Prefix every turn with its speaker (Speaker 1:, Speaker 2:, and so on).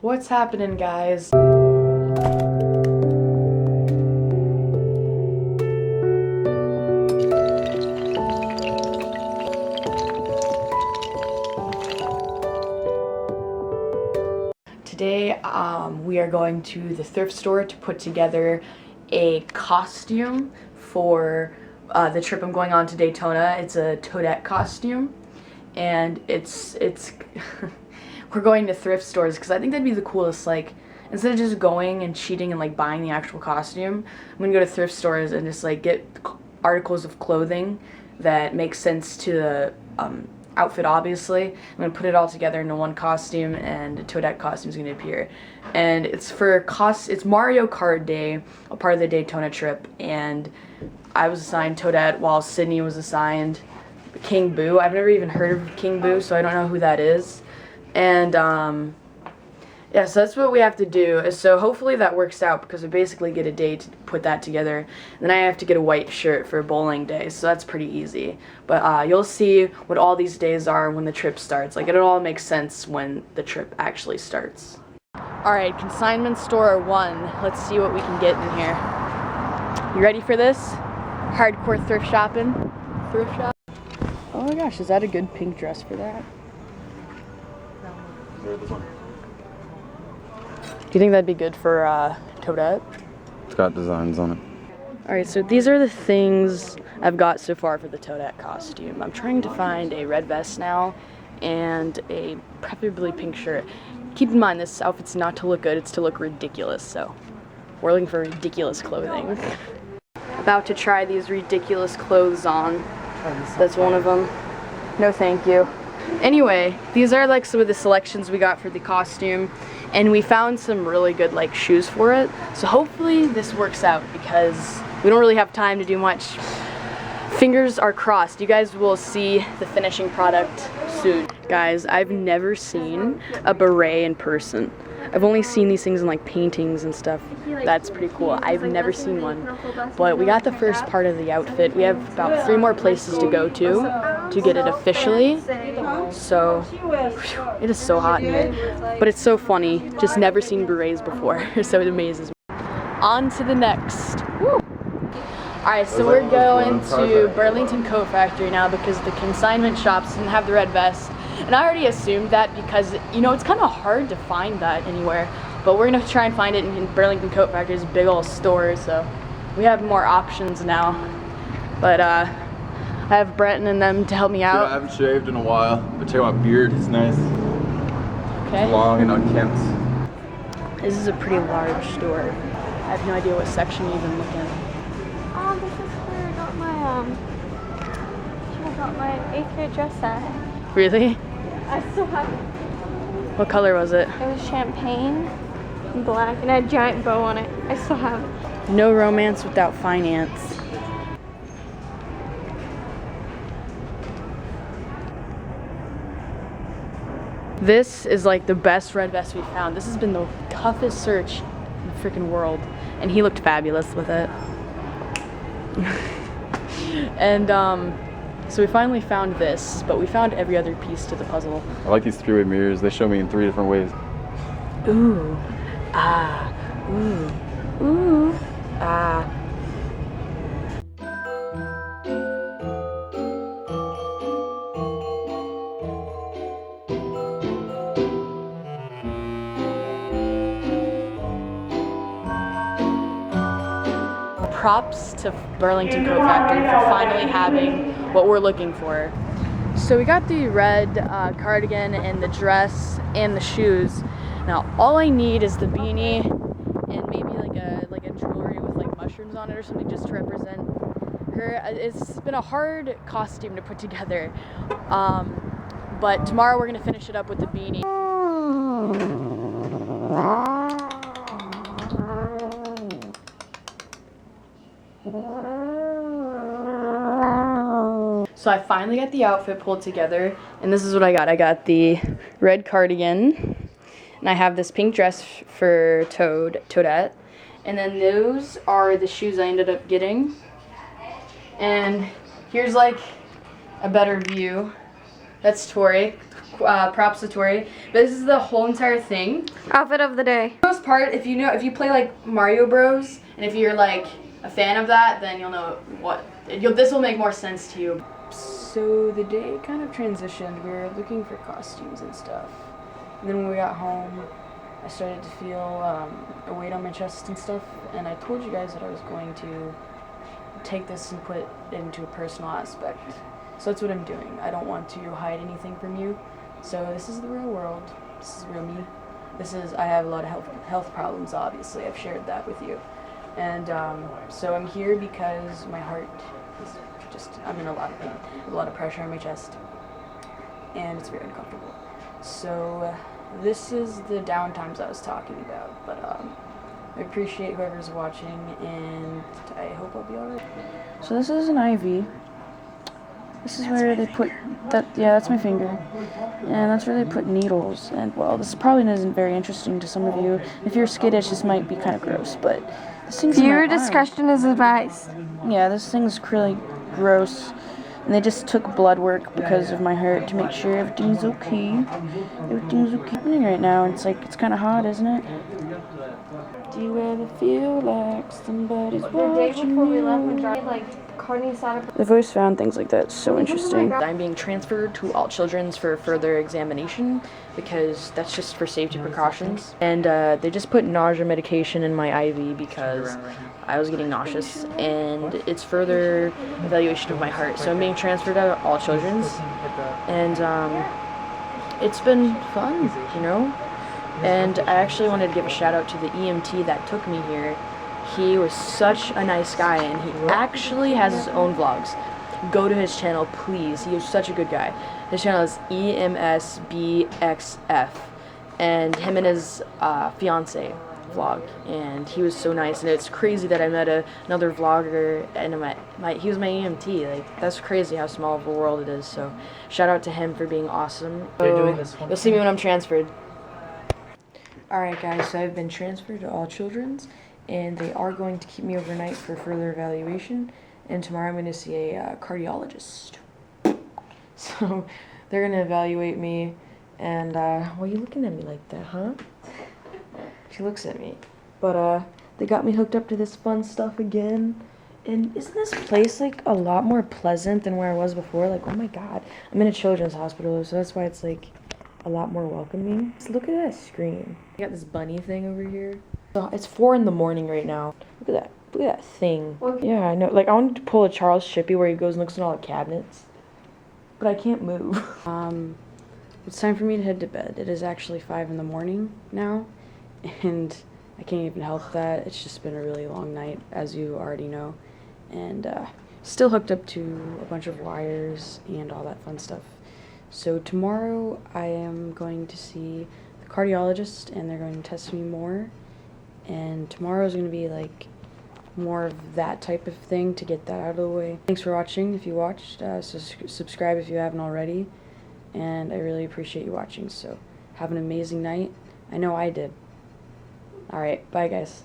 Speaker 1: What's happening, guys? Today, we are going to the thrift store to put together a costume for the trip I'm going on to Daytona. It's a Toadette costume, and it's we're going to thrift stores because I think that'd be the coolest. Like, instead of just going and cheating and like buying the actual costume, I'm gonna go to thrift stores and just like get articles of clothing that make sense to the outfit. Obviously, I'm gonna put it all together into one costume, and a Toadette costume is gonna appear. And it's it's Mario Kart Day, a part of the Daytona trip, and I was assigned Toadette while Sydney was assigned King Boo. I've never even heard of King Boo, so I don't know who that is. And yeah, so that's what we have to do. So hopefully that works out, because we basically get a day to put that together. And then I have to get a white shirt for bowling day, so that's pretty easy. But you'll see what all these days are when the trip starts. Like, it'll all make sense when the trip actually starts. Alright, consignment store 1. Let's see what we can get in here. You ready for this? Hardcore thrift shopping? Thrift shop? Oh my gosh, is that a good pink dress for that?
Speaker 2: This one.
Speaker 1: Do you think that'd be good for Toadette?
Speaker 2: It's got designs on it.
Speaker 1: Alright, so these are the things I've got so far for the Toadette costume. I'm trying to find a red vest now and a preferably pink shirt. Keep in mind, this outfit's not to look good, it's to look ridiculous, so we're looking for ridiculous clothing. About to try these ridiculous clothes on. That's one of them. No thank you. Anyway, these are like some of the selections we got for the costume, and we found some really good like shoes for it. So hopefully this works out, because we don't really have time to do much. Fingers are crossed. You guys will see the finishing product soon. Guys, I've never seen a beret in person. I've only seen these things in like paintings and stuff. That's pretty cool. I've never seen one. But we got the first part of the outfit. We have about 3 more places to go to get it officially. So, whew, it is so hot in here. But it's so funny. Just never seen berets before. So it amazes me. On to the next. Woo! Alright, so we're going to Burlington Coat Factory now, because the consignment shops didn't have the red vest. And I already assumed that, because, you know, it's kind of hard to find that anywhere. But we're going to try and find it in Burlington Coat Factory's big old store, so we have more options now. But I have Brenton and them to help me out.
Speaker 2: Yeah, I haven't shaved in a while, but check out my beard, it's nice.
Speaker 1: Okay.
Speaker 2: It's long and unkempt.
Speaker 1: This is a pretty large store. I have no idea what section you even look in.
Speaker 3: This is where I got my 8th grade dress set.
Speaker 1: Really?
Speaker 3: I still have it.
Speaker 1: What color was it?
Speaker 3: It was champagne and black, and had a giant bow on it. I still have it.
Speaker 1: No romance without finance. This is like the best red vest we found. This has been the toughest search in the freaking world, and he looked fabulous with it. And so we finally found this, but we found every other piece to the puzzle.
Speaker 2: I like these 3-way mirrors. They show me in 3 different ways.
Speaker 1: Ooh, ah, ooh, ooh, ah. Props to Burlington Coat Factory for finally having what we're looking for. So we got the red cardigan and the dress and the shoes. Now all I need is the beanie and maybe like a jewelry with like mushrooms on it or something, just to represent her. It's been a hard costume to put together, but tomorrow we're gonna finish it up with the beanie. So I finally got the outfit pulled together, and this is what I got. I got the red cardigan, and I have this pink dress for Toadette, and then those are the shoes I ended up getting. And here's like a better view. That's Tori. props to Tori. But this is the whole entire thing.
Speaker 3: Outfit of the day.
Speaker 1: The most part, if you play like Mario Bros, and if you're like a fan of that, then you'll know this will make more sense to you. So the day kind of transitioned. We were looking for costumes and stuff. And then when we got home, I started to feel a weight on my chest and stuff. And I told you guys that I was going to take this and put it into a personal aspect. So that's what I'm doing. I don't want to hide anything from you. So this is the real world. This is real me. I have a lot of health problems, obviously. I've shared that with you. And so I'm here because my heart is I'm in a lot of pain. A lot of pressure on my chest. And it's very uncomfortable. So this is the down times I was talking about. But I appreciate whoever's watching, and I hope I'll be alright. So this is an IV. This is where they put that. Yeah, that's my finger, and that's where they put needles. And well, this probably isn't very interesting to some of you. If you're skittish, this might be kind of gross, but this thing's
Speaker 3: Viewer discretion is advised.
Speaker 1: Yeah, this thing's really gross. And they just took blood work because of my heart to make sure everything's okay. Everything's okay right now. It's like it's kind of hot, isn't it? Do you ever feel like somebody's watching
Speaker 3: The day before we left,
Speaker 1: you?
Speaker 3: we tried like carne asada.
Speaker 1: I've always found things like that so interesting. I'm being transferred to All Children's for further examination because that's just for safety precautions. And they just put nausea medication in my IV because I was getting nauseous, and it's further evaluation of my heart. So I'm being transferred to All Children's, and it's been fun, you know? And I actually wanted to give a shout out to the EMT that took me here. He was such a nice guy, and he actually has his own vlogs. Go to his channel, please. He is such a good guy. His channel is EMSBXF, and him and his fiance vlog, and he was so nice. And it's crazy that I met another vlogger, and he was my EMT. Like, that's crazy how small of a world it is. So shout out to him for being awesome. So, you'll see me when I'm transferred. Alright guys, so I've been transferred to All Children's, and they are going to keep me overnight for further evaluation, and tomorrow I'm going to see a cardiologist. So they're going to evaluate me, and why are you looking at me like that, huh? She looks at me. But they got me hooked up to this fun stuff again, and isn't this place like a lot more pleasant than where I was before? Like, oh my god, I'm in a children's hospital, so that's why it's like a lot more welcoming. Just look at that screen. I got this bunny thing over here. So it's 4 in the morning right now. Look at that. Look at that thing.
Speaker 3: Okay.
Speaker 1: Yeah, I know. Like, I wanted to pull a Charles Shippey where he goes and looks in all the cabinets, but I can't move. It's time for me to head to bed. It is actually 5 in the morning now, and I can't even help that. It's just been a really long night, as you already know, and still hooked up to a bunch of wires and all that fun stuff. So tomorrow I am going to see the cardiologist, and they're going to test me more, and tomorrow is going to be like more of that type of thing to get that out of the way. Thanks for watching if you watched. Subscribe if you haven't already, and I really appreciate you watching. So have an amazing night. I know I did. Alright, bye guys.